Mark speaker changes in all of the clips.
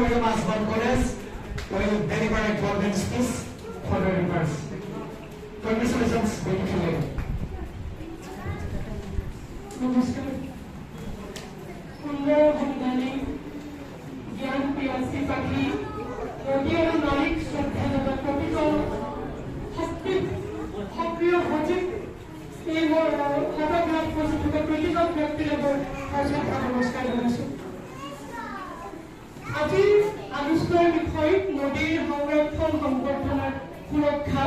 Speaker 1: William Asban College will deliver a golden speech for the reverse. Congratulations, beautiful lady.
Speaker 2: नमस्कार सुंदर भंडारी ज्ञान पियासी पाखी নদী আৰু নাৰীক শ্ৰদ্ধা জনাই প্ৰতিজন সক্ৰিয় সচিব এই সভাগৃহত উপস্থিত থকা প্ৰতিজন ব্যক্তিলৈ শ্ৰদ্ধা নমস্কাৰ জনাইছোঁ। আজিৰ আলোচনাৰ বিষয় নদীৰ সংৰক্ষণ সংবৰ্ধনাৰ সুৰক্ষা।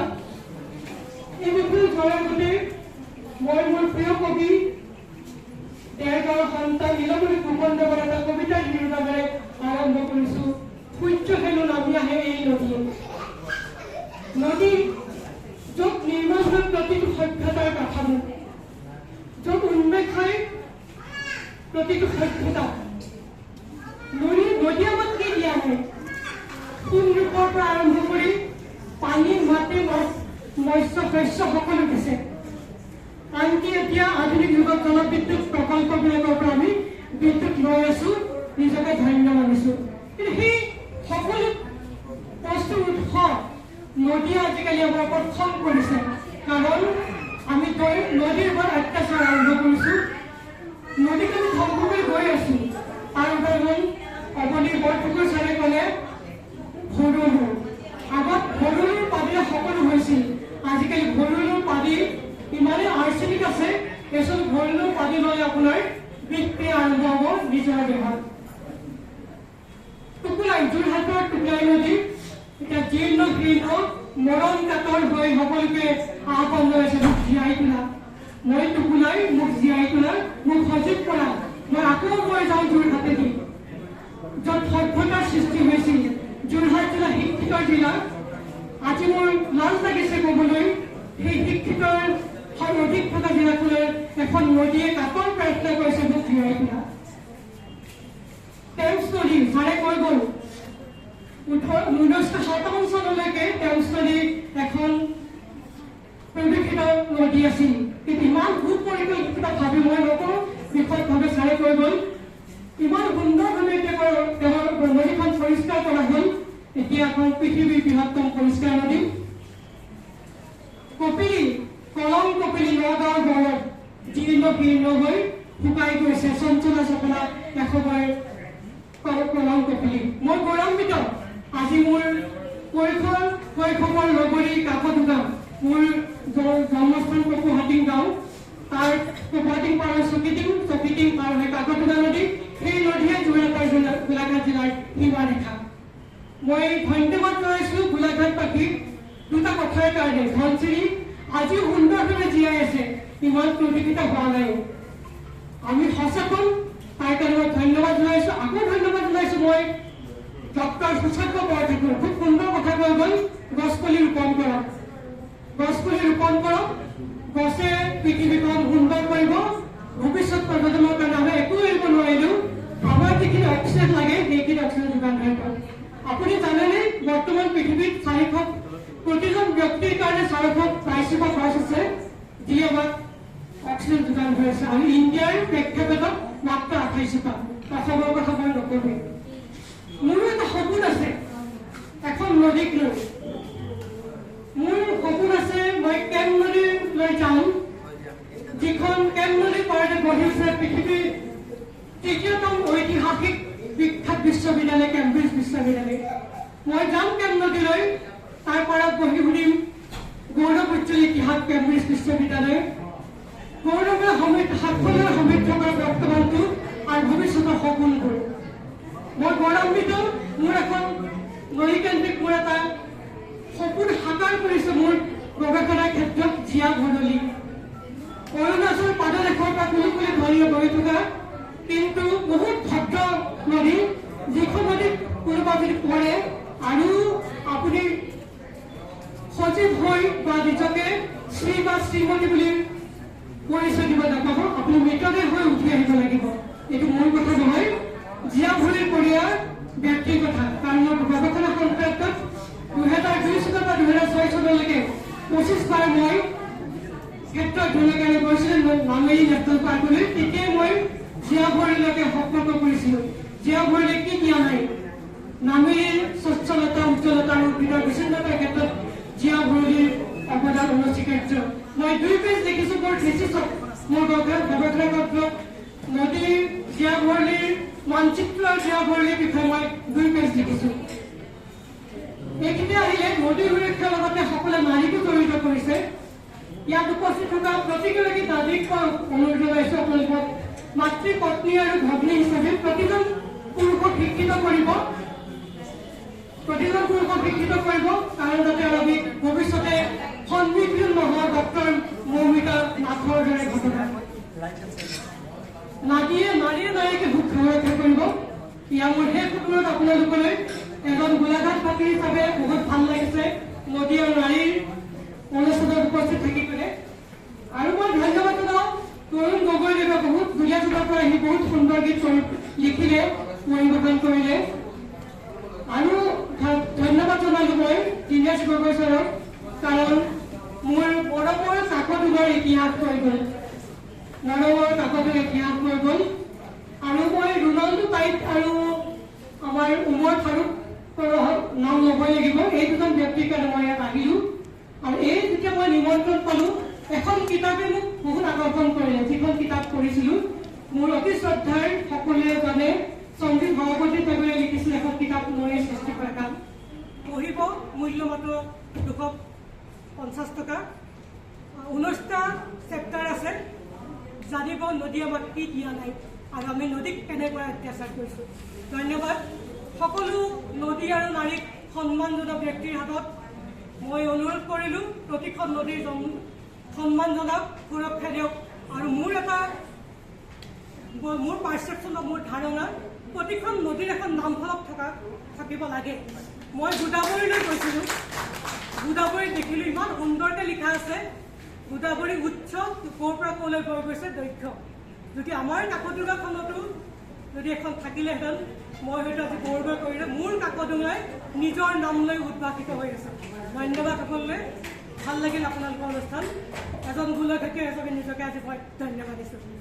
Speaker 2: এই বিষয়ে জনাওঁতে মই মোৰ প্ৰিয় কবি দেৰগাঁৱৰ সন্তান নীলমণি ফুকন দেৱৰ এটা কবিতা নিৰ্মাণেৰে আৰম্ভ কৰিছোঁ। সূৰ্য হেনো নামি আহে এই নদী, নদী য'ত নিৰ্মাণ হয় প্ৰতিটো সভ্যতাৰ কাঠামো, য'ত উন্মেষ হয় প্ৰতিটো সভ্যতা। নদী আমাক কি দিয়া হয়? সোণ ৰূপৰ পৰা আৰম্ভ কৰি পানী, মাটি, মৎস্য, শস্য সকলো দিছে। আনকি এতিয়া আধুনিক যুগত জলবিদ্যুৎ প্ৰকল্পবিলাকৰ পৰা আমি বিদ্যুৎ লৈ আছোঁ, নিজকে ধন্য মানিছোঁ। কিন্তু সেই সকলো বস্তুৰ উৎস নদীয়ে আজিকালি আমাৰ ওপৰত খং কৰিছে, কাৰণ আমি নদীৰ ওপৰত অত্যাচাৰ আৰম্ভ কৰিছোঁ, নদীক আমি ধ্বংস কৰি গৈ আছোঁ। তাৰ উদাহৰণ অৱনীৰ বৰপুখুৰী ছাৰে ক'লে ভৰলু। আগত ভৰলুৰ পানীৰে সকলো হৈছিল, আজিকালি ভৰলুৰ পানী ইমানেই আৰ্চেনিক আছে, এজন ভৰলুৰ পানী লৈ আপোনাৰ বিক্ৰিয়া আৰম্ভ হ'ব নিজৰ দেহত। টুকুলাই যোৰহাটৰ টুকুলাই নদী এতিয়া জীৰ্ণ শীৰ্ণ মৰণ কাতৰ হৈ সকলোকে আহ্বান জনাইছে মোক জীয়াই তোলা। মই টুকুলাই, মোক জীয়াই তোলা, মোক সজীৱ কৰা। মই আকৌ মই যাওঁ যোৰহাটেদি, য'ত সভ্যতাৰ সৃষ্টি হৈছিল। যোৰহাট জিলা শিক্ষিত জিলা। আজি মোৰ লাজ লাগিছে ক'বলৈ, সেই শিক্ষিতৰ অধিক থকা জিলাখনৰ এখন নদীয়ে কাকৰ প্ৰাৰ্থনা কৰিছে মোক জীয়াই তোলা। টেম্ছ নদী ছাৰে কৈ গ'ল 1957 চনলৈকে টেম্ছ নদী এখন প্ৰদূষিত নদী আছিল, কিন্তু ইমান সুপৰিকল্পিত ভাৱে মই নকৰোঁ বিশদভাৱে ছাৰে কৈ গ'ল। ইমান সুন্দৰভাৱে তেওঁৰ নদীখন পৰিষ্কাৰ কৰা হ'ল, এতিয়া এখন পৃথিৱীৰ বৃহত্তম পৰিষ্কাৰ নদী। কপিলী, কলম কপিলী নগাঁৱৰ গড়ত জীৰ্ণ শীৰ্ণ হৈ শুকাই গৈছে। চঞ্চলা চপলা এসময়ৰ কলম কপিলী। মই গৌৰৱান্বিত, আজি মোৰ শৈশৱৰ লগৰী কাকত গাঁও, মোৰ জন্মস্থান কপুহাটিং গাঁও, তাৰ কপুহাটিং পাৰ হৈ চকিটিং পাৰ হৈ কাকতগা নদী, সেই নদীয়ে যোৰহাটৰ গোলাঘাট জিলাৰ সীমাৰেখা। মই ধন্যবাদ জনাইছোঁ গোলাঘাট পাখি দুটা কথাৰ কাৰণে। ধনচিৰি আজিও সুন্দৰভাৱে জীয়াই আছে, ইমান প্ৰদূষিত হোৱা নাই। আমি সচেতন, তাৰ কাৰণে মই ধন্যবাদ জনাইছোঁ। আকৌ ধন্যবাদ জনাইছোঁ মই ডক্টৰ সুশান্ত বৰঠাকুৰ, খুব সুন্দৰ কথা কৈ গ'ল। গছপুলি ৰোপণ কৰক, গছপুলি ৰোপণ কৰক। গছে পৃথিৱীখন সুন্দৰ কৰিব। ভৱিষ্যত প্ৰজন্মৰ কাৰণে আমি একো এৰিব নোৱাৰিলেও আমাৰ যিখিনি অক্সিজেন লাগে সেইখিনি অক্সিজেন যোগান ধৰিব। আপুনি জানেনে বৰ্তমান পৃথিৱীত প্ৰতিজন ব্যক্তিৰ কাৰণে 482 গছ আছে, যি আমাক অক্সিজেন যোগান ধৰি আছে। আমি ইণ্ডিয়াৰ প্ৰেক্ষাপটত মাত্ৰ 28টা। অসমৰ কথা মই নকৰোঁ। মোৰো এটা সপোন আছে এখন নদীক লৈ। মোৰ সপোন আছে মই কেম নদীলৈ যাওঁ, যিখন কেম নদীৰ পাৰতে গঢ়ি উঠে পৃথিৱীৰ তৃতীয়তম ঐতিহাসিক বিখ্যাত বিশ্ববিদ্যালয় কেম্ব্ৰিজ বিশ্ববিদ্যালয়। মই যাম কেম নদীলৈ, তাৰ পাৰত বহি শুনিম গৌৰৱ উজ্জ্বল ইতিহাস কেম্ব্ৰিজ বিশ্ববিদ্যালয়। গৌৰৱেৰে সাফল্যৰ সমৃদ্ধ কৰা বৰ্তমানটো আৰু ভৱিষ্যতৰ সপোনবোৰ। মই গৌৰৱান্বিত, মোৰ এখন নদীকেন্দ্ৰিক মোৰ এটা সপোন সাকাৰ কৰিছে মোৰ গৱেষণাৰ ক্ষেত্ৰত। জীয়া ভৰলী অৰুণাচল পাদদেশৰ পৰা কুলুকুলি ধৰি বহি থকা, কিন্তু বহুত ভদ্ৰ নদী, যিখন নদীত কোনোবা যদি পৰে আৰু আপুনি সজীৱ হৈ বা নিজকে শ্ৰী বা শ্ৰীমতী বুলি পৰিচয় দিব নাপাব, আপুনি মৃতদেহ হৈ উঠি আহিব লাগিব। এইটো মোৰ কথা নহয়, জীয়া ভৰলীৰ পৰিয়াল ব্যক্তিৰ কথা। কাৰণ মই গৱেষণা সংক্ৰান্তত 2002 চনৰ পৰা 2006 চনলৈকে 25 বাৰ মই ক্ষেত্ৰত ধুনীয়াকৈ গৈছিলোঁ নামেৰি নেশ্যনেল পাৰ্কলৈ। তেতিয়াই মই জীয়া ভৰলীলৈকে সম্পৰ্ক কৰিছিলোঁ। জীয়া ভৰলীয়ে কি দিয়া নাই, নামেৰীৰ স্বচ্ছলতা উজ্জ্বলতা আৰু হৃদয় বিচ্ছিন্নতাৰ ক্ষেত্ৰত জীয়া ভৰলীৰ অৱদান অনস্বীকাৰ্য। মই 2 পেজ লিখিছোঁ মোৰ থিচিছত, মোৰ গৱেষণাপত্ৰ নদীৰ জীয়া ভৰলীৰ মানচিত্ৰ আৰু জীয়া ভৰলীৰ বিষয়ে মই 2 পেজ লিখিছোঁ। এইখিনি আহিলে নদী সুৰক্ষাৰ লগতে সকলো নাৰীকো জড়িত কৰিছে। ইয়াত উপস্থিত থকা প্ৰতিগৰাকী নাগৰিক অনুৰোধ জনাইছোঁ আপোনালোকক মাতৃ পত্নী আৰু ভগ্নী হিচাপে প্ৰতিজন পুৰুষক শিক্ষিত কৰিব, কাৰণ যাতে আমি ভৱিষ্যতে সন্মুখীন নহয় ডক্টৰ মৌমিতা নাথৰ দৰে ঘটনা। নাৰীয়ে নাৰীকে সুৰক্ষা কৰিব। ইয়াৰ মোৰ শেষ সপোনত আপোনালোকলৈ এজন গোলাঘাট বাসী হিচাপে বহুত ভাল লাগিছে নদী আৰু নাৰীৰ অনুষ্ঠানত উপস্থিত থাকি পেলাই। আৰু মই ধন্যবাদ জনাওঁ তৰুণ গগৈদেৱে বহুত দুলীয়া জনাৰ পৰা আহি বহুত সুন্দৰ গীত লিখিলে, পৰিৱেশন কৰিলে। আৰু ধন্যবাদ জনালোঁ মই দিনেশ গগৈ ছাৰক, কাৰণ মোৰ মৰমৰ কাকতোগৰ ইতিহাস হৈ গ'ল, আৰু মই ৰোনাল্ডো পাইট আৰু আমাৰ উমৰ ফাৰুকৰ নাম ল'বই লাগিব। এই দুজন ব্যক্তিৰ কাৰণে মই ইয়াত আহিলোঁ। আৰু এই যেতিয়া মই নিমন্ত্ৰণ পালোঁ, এখন কিতাপে মোক বহুত আকৰ্ষণ কৰিলে। যিখন কিতাপ পঢ়িছিলোঁ, মোৰ অতি শ্ৰদ্ধাৰ সকলোৱে জানে সঞ্জীৱ সভাপতি দেৱে লিখিছিল এখন কিতাপ নৈয়ে সৃষ্টি কৰা কাম। পঢ়িব, মূল্য মাত্ৰ 250 টকা। 19টা চেপ্টাৰ আছে। জানিব নদী আমাক কি দিয়া নাই আৰু আমি নদীক কেনেকৈ অত্যাচাৰ কৰিছোঁ। ধন্যবাদ। সকলো নদী আৰু নাৰীক সন্মানজনক ব্যক্তিৰ হাতত মই অনুৰোধ কৰিলোঁ, প্ৰতিখন নদীৰ সন্মান জনাওক, সুৰক্ষা দিয়ক। আৰু মোৰ পাৰ্চেপশ্যন, মোৰ ধাৰণা, প্ৰতিখন নদীৰ এখন নামফলক থাকিব লাগে। মই গোদাবৰীলৈ গৈছিলোঁ, গোদাবৰীত দেখিলোঁ ইমান সুন্দৰকৈ লিখা আছে, গোদাবৰী উচ্চ, ক'ৰ পৰা ক'লৈ বৈ গৈছে দৈৰ্ঘ্য। যদি আমাৰ কাকতোগাখনতো যদি এখন থাকিলেহেঁতেন, মই হয়তো আজি গৌৰৱ কৰিলে। মোৰ কাকতোগাই নিজৰ নাম লৈ উদ্ভাসিত হৈ আছে। ধন্যবাদ সকলোলৈ। ভাল লাগিল আপোনালোকৰ অনুষ্ঠান। এজন গোলঘাটীয় হিচাপে নিজকে আজি মই ধন্যবাদ দিছোঁ।